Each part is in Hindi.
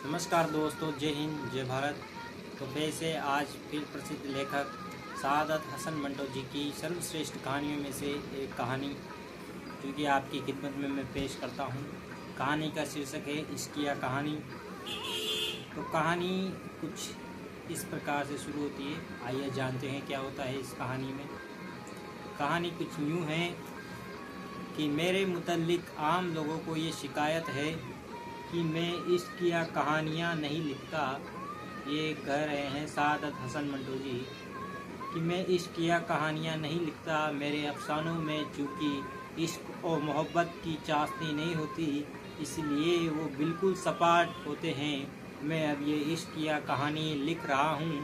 नमस्कार दोस्तों, जय हिंद जय भारत। तो फिर से आज फिर प्रसिद्ध लेखक सादत हसन मंटो जी की सर्वश्रेष्ठ कहानियों में से एक कहानी जो कि आपकी खिदमत में मैं पेश करता हूँ। कहानी का शीर्षक है इश्किया कहानी। तो कहानी कुछ इस प्रकार से शुरू होती है। आइए जानते हैं क्या होता है इस कहानी में। कहानी कुछ यूँ है कि मेरे मुतल्लिक आम लोगों को ये शिकायत है कि मैं इश्किया कहानियाँ नहीं लिखता। ये कह रहे हैं सादत हसन मंटो जी कि मैं इश्किया कहानियाँ नहीं लिखता। मेरे अफसानों में चूँकि इश्क और मोहब्बत की चाशनी नहीं होती, इसलिए वो बिल्कुल सपाट होते हैं। मैं अब ये इश्किया कहानी लिख रहा हूँ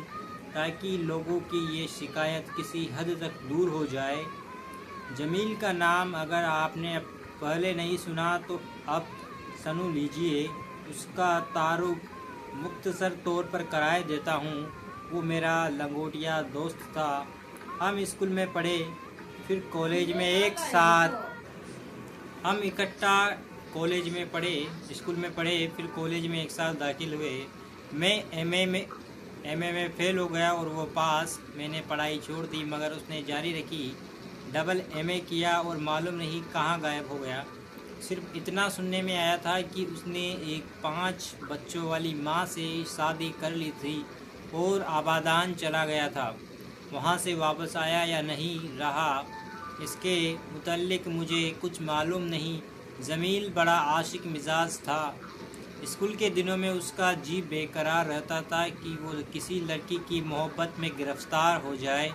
ताकि लोगों की ये शिकायत किसी हद तक दूर हो जाए। जमील का नाम अगर आपने पहले नहीं सुना तो अब सुन लीजिए। उसका तारुफ मुख्तसर तौर पर कराए देता हूँ। वो मेरा लंगोटिया दोस्त था। हम स्कूल में पढ़े, फिर कॉलेज में एक साथ हम इकट्ठा कॉलेज में पढ़े स्कूल में पढ़े फिर कॉलेज में एक साथ दाखिल हुए। मैं एमए में फेल हो गया और वो पास। मैंने पढ़ाई छोड़ दी मगर उसने जारी रखी। डबल एमए किया और मालूम नहीं कहाँ गायब हो गया। सिर्फ इतना सुनने में आया था कि उसने एक 5 बच्चों वाली माँ से शादी कर ली थी और आबादान चला गया था। वहाँ से वापस आया या नहीं रहा, इसके मुतल्लिक मुझे कुछ मालूम नहीं। जमील बड़ा आशिक मिजाज था। स्कूल के दिनों में उसका जी बेकरार रहता था कि वो किसी लड़की की मोहब्बत में गिरफ्तार हो जाए।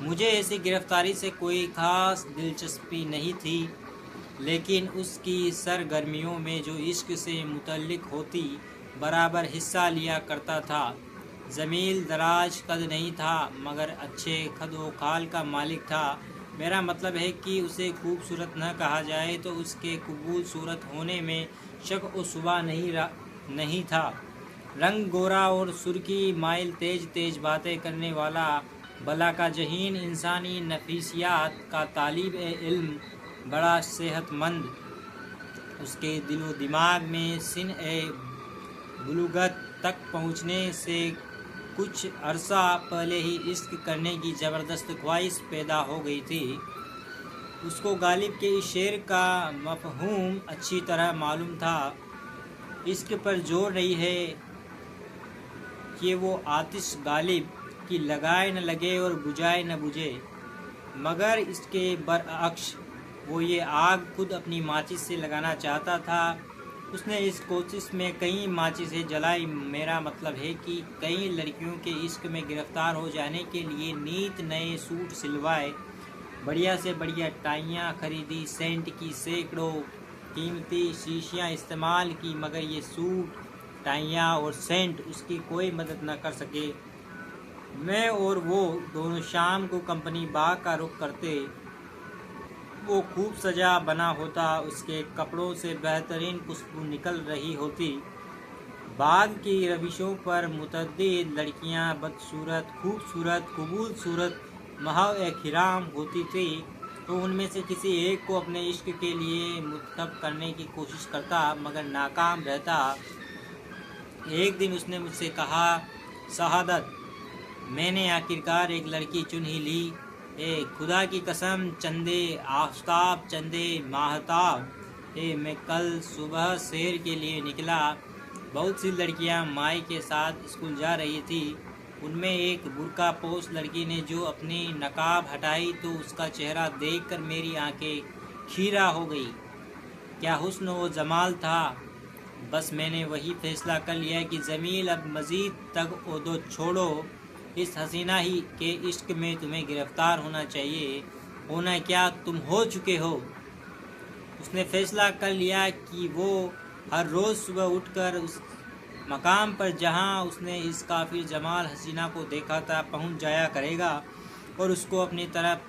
मुझे ऐसी गिरफ्तारी से कोई ख़ास दिलचस्पी नहीं थी, लेकिन उसकी सरगर्मियों में जो इश्क से मुतल्लिक होती बराबर हिस्सा लिया करता था। जमील दराज कद नहीं था मगर अच्छे कद व खाल का मालिक था। मेरा मतलब है कि उसे खूबसूरत न कहा जाए तो उसके कबूल सूरत होने में शक व शुबा नहीं था। रंग गोरा और सुर्खी माइल तेज तेज बातें करने वाला, भला का जहीन, इंसानी नफीसियात का तालिब इल्म, बड़ा सेहतमंद। उसके दिलो दिमाग में सिन ए बुलुगत तक पहुँचने से कुछ अरसा पहले ही इश्क करने की ज़बरदस्त ख्वाहिश पैदा हो गई थी। उसको गालिब के इस शेर का मफहूम अच्छी तरह मालूम था। इश्क पर जोर नहीं है कि वो आतिश गालिब की लगाए न लगे और बुझाए न बुझे, मगर इसके बरअक्स वो ये आग खुद अपनी माचिस से लगाना चाहता था। उसने इस कोशिश में कई माचिसें जलाई। मेरा मतलब है कि कई लड़कियों के इश्क में गिरफ्तार हो जाने के लिए नीत नए सूट सिलवाए, बढ़िया से बढ़िया टाइयाँ खरीदी, सेंट की सैकड़ों कीमती शीशियाँ इस्तेमाल की, मगर ये सूट, टाइयाँ और सेंट उसकी कोई मदद न कर सके। मैं और वो दोनों शाम को कंपनी बाग का रुख करते। वो खूब सजा बना होता, उसके कपड़ों से बेहतरीन खुशबू निकल रही होती। बाग की रविशों पर मुतअद्दिद लड़कियां बदसूरत, खूबसूरत, कबूल सूरत, महव-ए-खिराम होती थी। तो उनमें से किसी एक को अपने इश्क के लिए मुंतखब करने की कोशिश करता मगर नाकाम रहता। एक दिन उसने मुझसे कहा, शहादत, मैंने आखिरकार एक लड़की चुन ही ली। खुदा की कसम, चंदे आफ्ताब, चंदे माहताब, मैं कल सुबह सैर के लिए निकला। बहुत सी लड़कियां माई के साथ स्कूल जा रही थी। उनमें एक बुर्का पोश लड़की ने जो अपनी नकाब हटाई तो उसका चेहरा देखकर मेरी आंखें खीरा हो गई। क्या हुस्न व जमाल था। बस मैंने वही फैसला कर लिया कि जमील, अब मज़ीद तक ओदो छोड़ो। इस हसीना ही के इश्क में तुम्हें गिरफ्तार होना चाहिए। होना क्या, तुम हो चुके हो। उसने फैसला कर लिया कि वो हर रोज़ सुबह उठकर उस मकाम पर जहां उसने इस काफिर जमाल हसीना को देखा था पहुंच जाया करेगा और उसको अपनी तरफ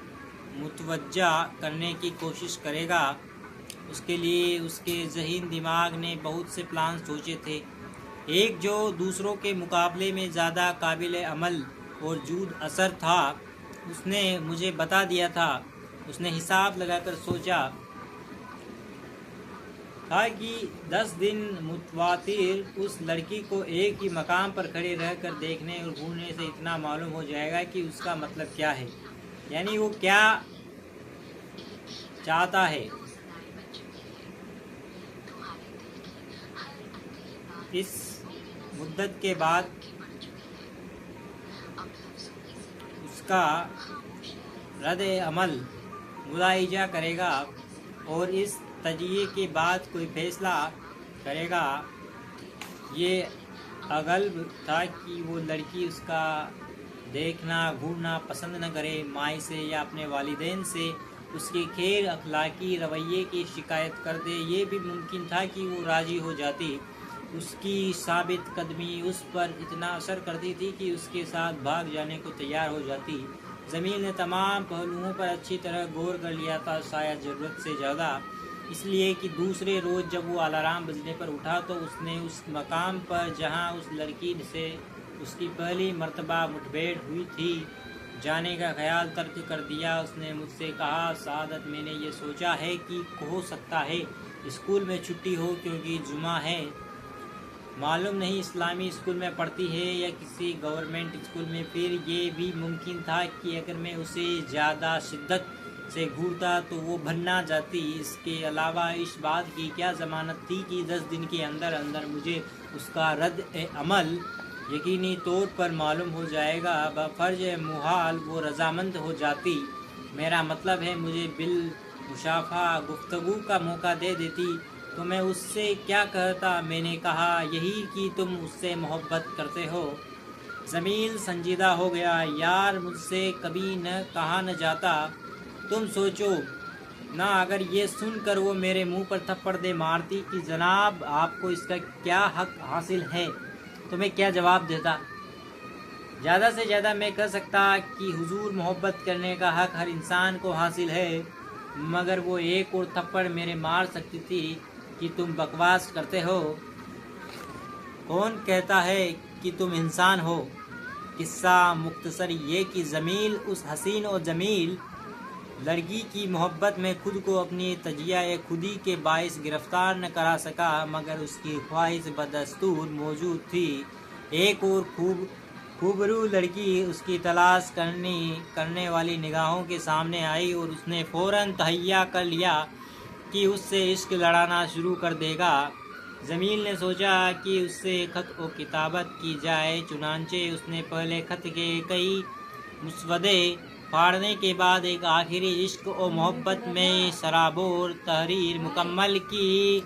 मुतवज्जा करने की कोशिश करेगा। उसके लिए उसके ज़हीन दिमाग ने बहुत से प्लान सोचे थे। एक जो दूसरों के मुकाबले में ज़्यादा काबिल अमल और जूद असर था, उसने मुझे बता दिया था। उसने हिसाब लगाकर सोचा, था कि 10 दिन मुतवातिर उस लड़की को एक ही मकाम पर खड़े रहकर देखने और घूरने से इतना मालूम हो जाएगा कि उसका मतलब क्या है, यानी वो क्या चाहता है। इस मुद्दत के बाद उसका रद्द अमल मुलाहिजा करेगा और इस तजिए के बाद कोई फैसला करेगा। ये अगल्ब था कि वो लड़की उसका देखना घूरना पसंद न करे, माई से या अपने वालिदैन से उसके खैर अखलाकी रवैये की शिकायत कर दे। ये भी मुमकिन था कि वो राज़ी हो जाती। उसकी साबित कदमी उस पर इतना असर करती थी कि उसके साथ भाग जाने को तैयार हो जाती। ज़मील ने तमाम पहलुओं पर अच्छी तरह गौर कर लिया था, शायद ज़रूरत से ज़्यादा, इसलिए कि दूसरे रोज़ जब वो अलार्म बजने पर उठा तो उसने उस मकाम पर जहां उस लड़की से उसकी पहली मर्तबा मुठभेड़ हुई थी जाने का ख्याल तर्क कर दिया। उसने मुझसे कहा, सादत, मैंने ये सोचा है कि हो सकता है स्कूल में छुट्टी हो क्योंकि जुमा है। मालूम नहीं इस्लामी स्कूल में पढ़ती है या किसी गवर्नमेंट स्कूल में। फिर ये भी मुमकिन था कि अगर मैं उसे ज़्यादा शिद्दत से घूरता तो वो भन्ना जाती। इसके अलावा इस बात की क्या ज़मानत थी कि 10 दिन के अंदर अंदर मुझे उसका रद्द अमल यकीनी तौर पर मालूम हो जाएगा। बफर्ज मुहाल वो रजामंद हो जाती, मेरा मतलब है मुझे बिल मुशाफा गुफ्तगू का मौका दे देती, तो मैं उससे क्या कहता। मैंने कहा, यही कि तुम उससे मोहब्बत करते हो। ज़मील संजीदा हो गया। यार, मुझसे कभी न कहा न जाता। तुम सोचो ना, अगर ये सुनकर वो मेरे मुंह पर थप्पड़ दे मारती कि जनाब आपको इसका क्या हक हासिल है, तो मैं क्या जवाब देता। ज़्यादा से ज़्यादा मैं कह सकता कि हुजूर, मोहब्बत करने का हक हर इंसान को हासिल है, मगर वो एक और थप्पड़ मेरे मार सकती थी कि तुम बकवास करते हो। कौन कहता है कि तुम इंसान हो। किस्सा मुख्तसर ये कि ज़मील उस हसीन और जमील लड़की की मोहब्बत में खुद को अपनी तजिया खुदी के बाइस गिरफ्तार न करा सका, मगर उसकी ख्वाहिश बदस्तूर मौजूद थी। एक और खूबरू लड़की उसकी तलाश करने वाली निगाहों के सामने आई और उसने फ़ौरन तहैया कर लिया कि उससे इश्क लड़ाना शुरू कर देगा। ज़मील ने सोचा कि उससे ख़त और किताबत की जाए, चुनांचे उसने पहले ख़त के कई मुसवदे फाड़ने के बाद एक आखिरी इश्क और मोहब्बत में सराबोर तहरीर मुकम्मल की,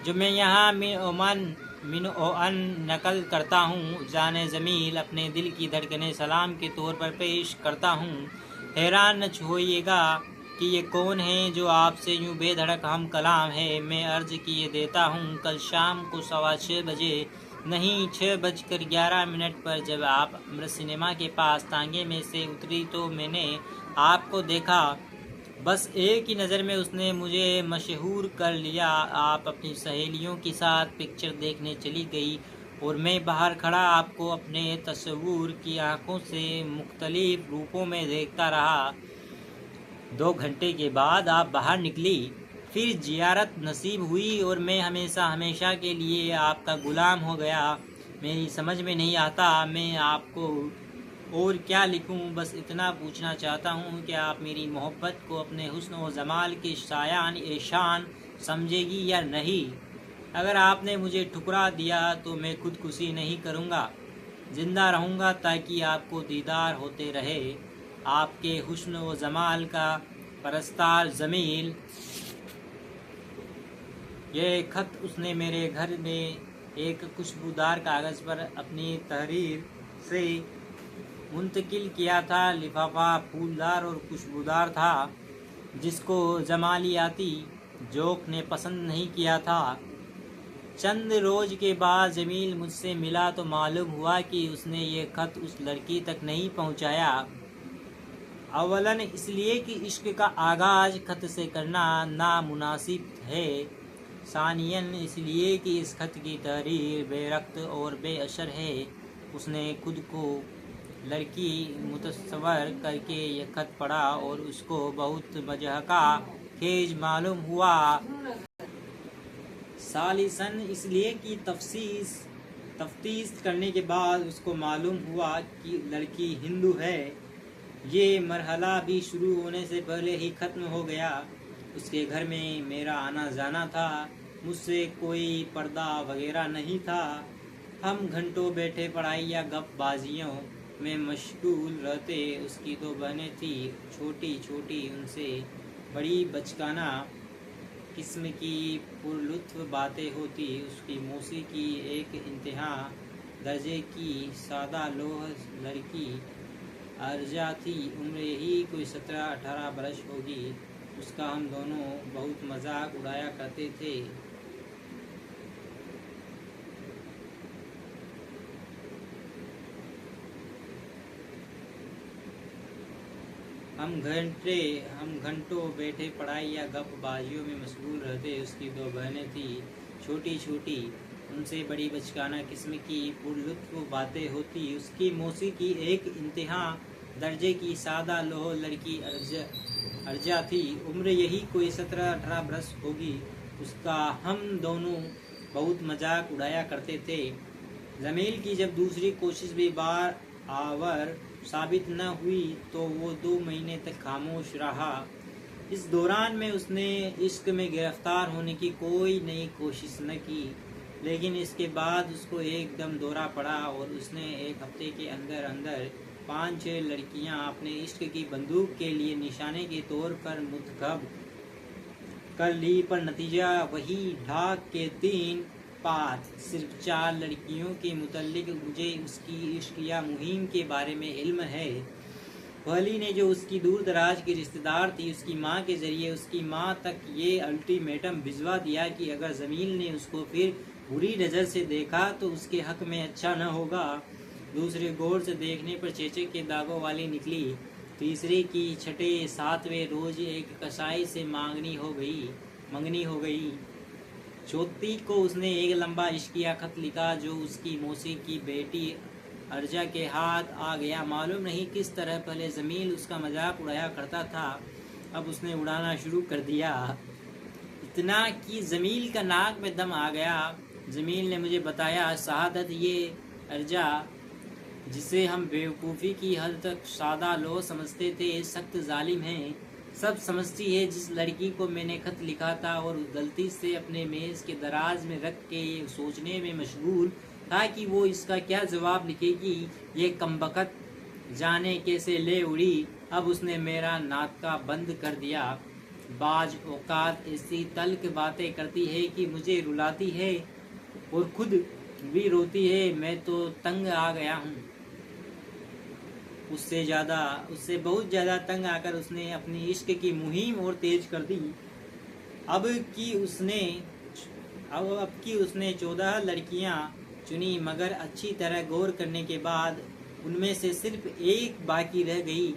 जो मैं यहाँ मिन ओअन नकल करता हूँ। जाने ज़मील, अपने दिल की धड़कनें सलाम के तौर पर पेश करता हूँ। हैरान न होइएगा कि ये कौन है जो आपसे यूँ बेधड़क हम कलाम है। मैं अर्ज़ किए देता हूँ, कल शाम को 6:15 बजे, नहीं 6:11 पर जब आप अमृत सिनेमा के पास तांगे में से उतरी तो मैंने आपको देखा। बस एक ही नज़र में उसने मुझे मशहूर कर लिया। आप अपनी सहेलियों के साथ पिक्चर देखने चली गई और मैं बाहर खड़ा आपको अपने तस्वूर की आंखों से मुख्तलिफ रूपों में देखता रहा। 2 घंटे के बाद आप बाहर निकली, फिर जियारत नसीब हुई और मैं हमेशा के लिए आपका गुलाम हो गया। मेरी समझ में नहीं आता मैं आपको और क्या लिखूं। बस इतना पूछना चाहता हूं कि आप मेरी मोहब्बत को अपने हुस्न और जमाल के शायान एशान समझेगी या नहीं। अगर आपने मुझे ठुकरा दिया तो मैं खुदकुशी नहीं करूंगा, जिंदा रहूंगा ताकि आपको दीदार होते रहे। आपके हुस्न और जमाल का परस्तार ज़मील। यह खत उसने मेरे घर में एक खुशबूदार कागज़ पर अपनी तहरीर से मुंतकिल किया था। लिफाफा फूलदार और खुशबूदार था, जिसको जमालियाती जोक ने पसंद नहीं किया था। चंद रोज़ के बाद जमील मुझसे मिला तो मालूम हुआ कि उसने ये खत उस लड़की तक नहीं पहुंचाया। अवलन इसलिए कि इश्क का आगाज़ खत से करना नामुनासिब है, सानियन इसलिए कि इस खत की तहरीर बेरक्त और बेअसर है। उसने खुद को लड़की मुतस्सवर करके यह खत पढ़ा और उसको बहुत मजहका खेज मालूम हुआ। सालिसन इसलिए कि तफ्तीश करने के बाद उसको मालूम हुआ कि लड़की हिंदू है। ये मरहला भी शुरू होने से पहले ही ख़त्म हो गया। उसके घर में मेरा आना जाना था, मुझसे कोई पर्दा वगैरह नहीं था। हम घंटों बैठे पढ़ाई या गपबाजियों में मशगूल रहते। उसकी 2 बहनें थी, छोटी छोटी, उनसे बड़ी बचकाना किस्म की पुरलुत्फ बातें होती। उसकी मौसी की एक इंतहा दर्जे की सादा लोह लड़की अर्जा थी। उम्र यही कोई 17-18 बरस होगी। उसका हम दोनों बहुत मजाक उड़ाया करते थे। हम घंटों बैठे पढ़ाई या गपबाजियों में मशगूल रहते। उसकी 2 बहनें थी, छोटी छोटी, उनसे बड़ी बचकाना किस्म की पुरलुत्फ बातें होती। उसकी मौसी की एक इंतहा दर्जे की सादा लोह लड़की अर्जा थी। उम्र यही कोई 17-18 बरस होगी। उसका हम दोनों बहुत मजाक उड़ाया करते थे। जमील की जब दूसरी कोशिश भी बार आवर साबित न हुई तो वो 2 महीने तक खामोश रहा। इस दौरान में उसने इश्क में गिरफ्तार होने की कोई नई कोशिश न की, लेकिन इसके बाद उसको एकदम दौरा पड़ा और उसने 1 हफ्ते के अंदर अंदर 5-6 लड़कियां अपने इश्क की बंदूक के लिए निशाने के तौर पर मुंतखब कर ली। पर नतीजा वही ढाक के 3 पात। सिर्फ 4 लड़कियों के मुतल्लिक मुझे उसकी इश्किया मुहिम के बारे में इल्म है। पहली ने, जो उसकी दूर दराज की रिश्तेदार थी, उसकी माँ के जरिए उसकी माँ तक ये अल्टीमेटम भिजवा दिया कि अगर जमील ने उसको फिर बुरी नज़र से देखा तो उसके हक में अच्छा न होगा। दूसरे गौर से देखने पर चेचे के दागों वाली निकली। तीसरे की 6-7वें रोज एक कसाई से मंगनी हो गई। चौथी को उसने एक लंबा इश्किया खत लिखा जो उसकी मौसी की बेटी अर्जा के हाथ आ गया। मालूम नहीं किस तरह पहले जमील उसका मजाक उड़ाया करता था, अब उसने उड़ाना शुरू कर दिया। इतना कि जमील का नाक में दम आ गया। जमील ने मुझे बताया, शहादत, ये अर्जा जिसे हम बेवकूफ़ी की हद तक सादा लो समझते थे, सख्त जालिम है। सब समझती है। जिस लड़की को मैंने खत लिखा था और गलती से अपने मेज़ के दराज में रख के ये सोचने में मशगूल था कि वो इसका क्या जवाब लिखेगी, ये कमबख्त जाने कैसे ले उड़ी। अब उसने मेरा नाका बंद कर दिया। बाज औकात ऐसी तल्ख बातें करती है कि मुझे रुलाती है और खुद भी रोती है। मैं तो तंग आ गया हूँ। उससे बहुत ज़्यादा तंग आकर उसने अपनी इश्क की मुहिम और तेज कर दी। अब की उसने 14 लड़कियां चुनी, मगर अच्छी तरह गौर करने के बाद उनमें से सिर्फ 1 बाकी रह गई।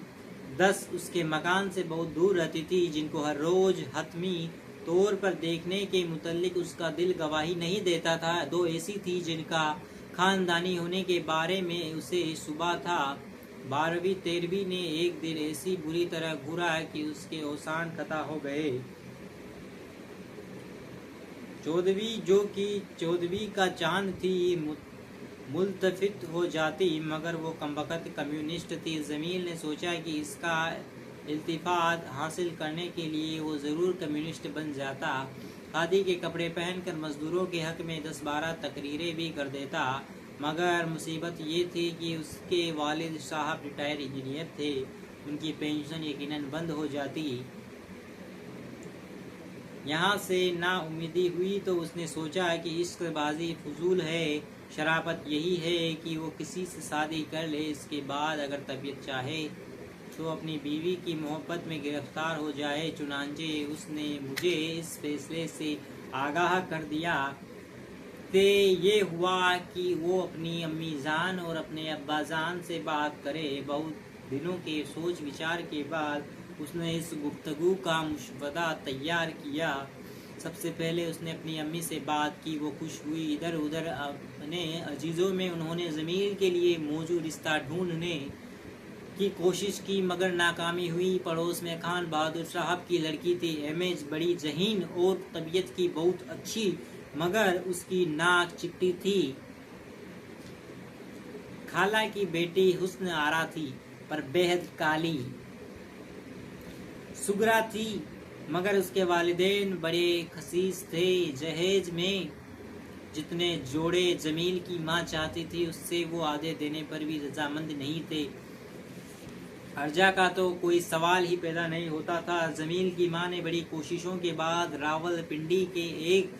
10 उसके मकान से बहुत दूर रहती थी, जिनको हर रोज हतमी तौर पर देखने के मुतल्लिक उसका दिल गवाही नहीं देता था। 2 ऐसी थी जिनका खानदानी होने के बारे में उसे शुबा था। 12वीं 13वीं ने एक दिन ऐसी बुरी तरह घुरा कि उसके औसान खता हो गए। 14वीं, जो कि 14वीं का चांद थी, मुल्तफित हो जाती, मगर वो कमबख्त कम्युनिस्ट थी। जमील ने सोचा कि इसका इल्तिफात हासिल करने के लिए वो ज़रूर कम्युनिस्ट बन जाता। खादी के कपड़े पहनकर मजदूरों के हक में 10-12 तकरीरें भी कर देता। मगर मुसीबत ये थी कि उसके वालिद साहब रिटायर इंजीनियर थे। उनकी पेंशन यकीनन बंद हो जाती। यहाँ से नाउम्मीदी हुई तो उसने सोचा कि इश्कबाजी फजूल है। शराफत यही है कि वो किसी से शादी कर ले, इसके बाद अगर तबीयत चाहे तो अपनी बीवी की मोहब्बत में गिरफ्तार हो जाए। चुनांचे उसने मुझे इस फैसले से आगाह कर दिया। ते ये हुआ कि वो अपनी अम्मी जान और अपने अब्बा जान से बात करे। बहुत दिनों के सोच विचार के बाद उसने इस गुफ्तगू का मुशवरा तैयार किया। सबसे पहले उसने अपनी अम्मी से बात की। वो खुश हुई। इधर उधर अपने अजीज़ों में उन्होंने ज़मील के लिए मौजूद रिश्ता ढूंढने की कोशिश की, मगर नाकामी हुई। पड़ोस में खान बहादुर साहब की लड़की थी, एमएज, बड़ी जहीन और तबीयत की बहुत अच्छी। मगर उसकी नाक चिट्टी थी। खाला की बेटी हुस्न आरा थी पर बेहद काली सुगरा थी, मगर उसके वालिदैन बड़े खसीस थे। जहेज में जितने जोड़े जमील की माँ चाहती थी उससे वो आधे देने पर भी रजामंद नहीं थे। अर्जा का तो कोई सवाल ही पैदा नहीं होता था। जमील की माँ ने बड़ी कोशिशों के बाद रावलपिंडी के एक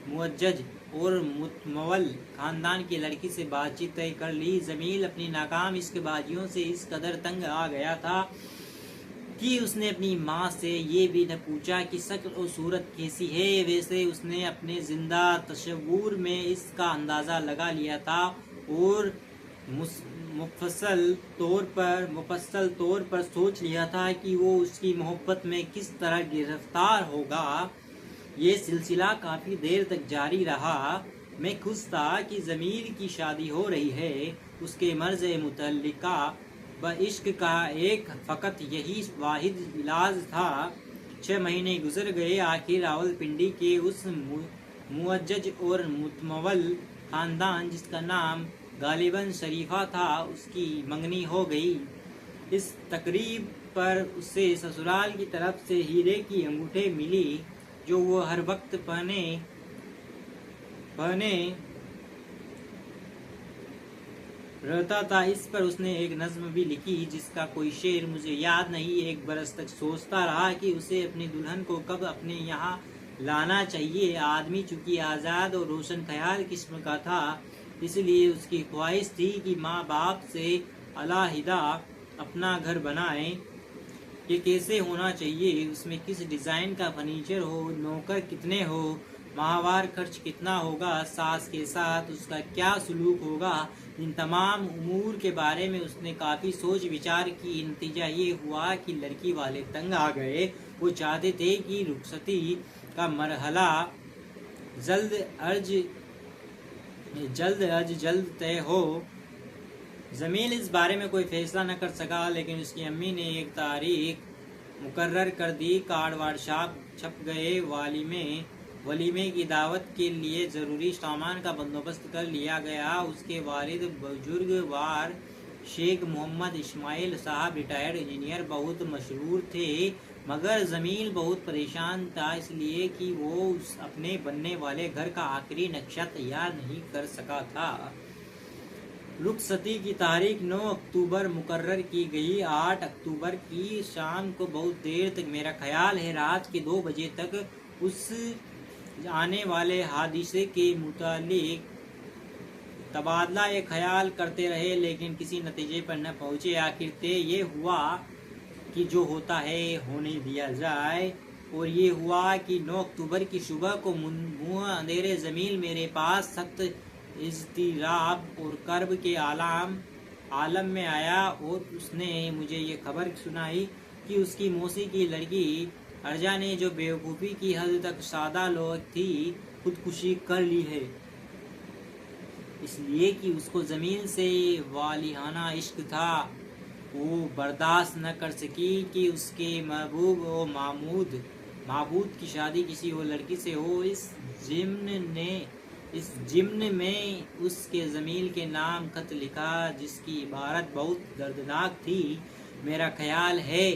मुअज्जज और मुतमवल खानदान की लड़की से बातचीत तय कर ली। जमील अपनी नाकाम इश्कबाजियों से इस कदर तंग आ गया था कि उसने अपनी माँ से ये भी न पूछा कि शक्ल और सूरत कैसी है। वैसे उसने अपने जिंदा तशव्वुर में इसका अंदाज़ा लगा लिया था और मुफस्सल तौर पर सोच लिया था कि वो उसकी मोहब्बत में किस तरह गिरफ्तार होगा। ये सिलसिला काफ़ी देर तक जारी रहा। मैं खुश था कि ज़मीर की शादी हो रही है। उसके मर्ज़ मुतल्लिका व इश्क का एक फ़कत यही वाहिद इलाज था। 6 महीने गुजर गए। आखिर रावलपिंडी के उस मुअज्जज और मुतमवल ख़ानदान जिसका नाम गालिबन शरीफा था उसकी मंगनी हो गई। इस तकरीब पर उसे ससुराल की तरफ से हीरे की अंगूठे मिली जो वो हर वक्त पहने रहता था। इस पर उसने एक नज्म भी लिखी जिसका कोई शेर मुझे याद नहीं। एक बरस तक सोचता रहा कि उसे अपनी दुल्हन को कब अपने यहाँ लाना चाहिए। आदमी चूंकि आज़ाद और रोशन ख्याल किस्म का था, इसलिए उसकी ख्वाहिश थी कि माँ बाप से अलहदा अपना घर बनाए। ये कैसे होना चाहिए, उसमें किस डिज़ाइन का फर्नीचर हो, नौकर कितने हो, माहवार खर्च कितना होगा, सास के साथ उसका क्या सलूक होगा, इन तमाम उमूर के बारे में उसने काफ़ी सोच विचार की। नतीजा ये हुआ कि लड़की वाले तंग आ गए। वो चाहते थे कि रुखसती का मरहला जल्द तय हो। जमील इस बारे में कोई फैसला न कर सका, लेकिन उसकी अम्मी ने एक तारीख मुकर्रर कर दी। कार्ड वार्ड छप गए। वलीमे की दावत के लिए ज़रूरी सामान का बंदोबस्त कर लिया गया। उसके वालिद बुजुर्गवार शेख मोहम्मद इस्माइल साहब रिटायर्ड इंजीनियर बहुत मशहूर थे, मगर जमील बहुत परेशान था इसलिए कि वो अपने बनने वाले घर का आखिरी नक्शा तैयार नहीं कर सका था। रुखसती की तारीख 9 अक्टूबर मुकर्रर की गई। 8 अक्टूबर की शाम को बहुत देर तक, मेरा ख्याल है रात के 2 बजे तक, उस आने वाले हादिसे के मुतालिक तबादला एक ख्याल करते रहे, लेकिन किसी नतीजे पर न पहुँचे। आखिर तय ये हुआ कि जो होता है होने दिया जाए, और ये हुआ कि 9 अक्टूबर की सुबह को मुँह अंधेरे जमील मेरे पास सख्त इज़्तिराब और कर्ब के आलम में आया और उसने मुझे ये खबर सुनाई कि उसकी मौसी की लड़की अर्जा ने, जो बेवकूफ़ी की हद तक सादा लोग थी, खुदकुशी कर ली है, इसलिए कि उसको ज़मीन से वालिहाना इश्क था। वो बर्दाश्त न कर सकी कि उसके महबूब और माबूद की शादी किसी और लड़की से हो। इस जिम्न में उसके ज़मील के नाम खत लिखा जिसकी इबारत बहुत दर्दनाक थी। मेरा ख्याल है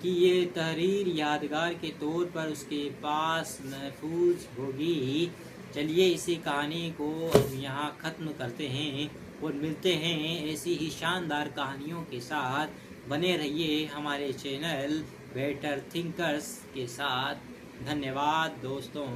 कि ये तहरीर यादगार के तौर पर उसके पास महफूज होगी। चलिए इसी कहानी को अब यहाँ ख़त्म करते हैं और मिलते हैं ऐसी ही शानदार कहानियों के साथ। बने रहिए हमारे चैनल बेटर थिंकर्स के साथ। धन्यवाद दोस्तों।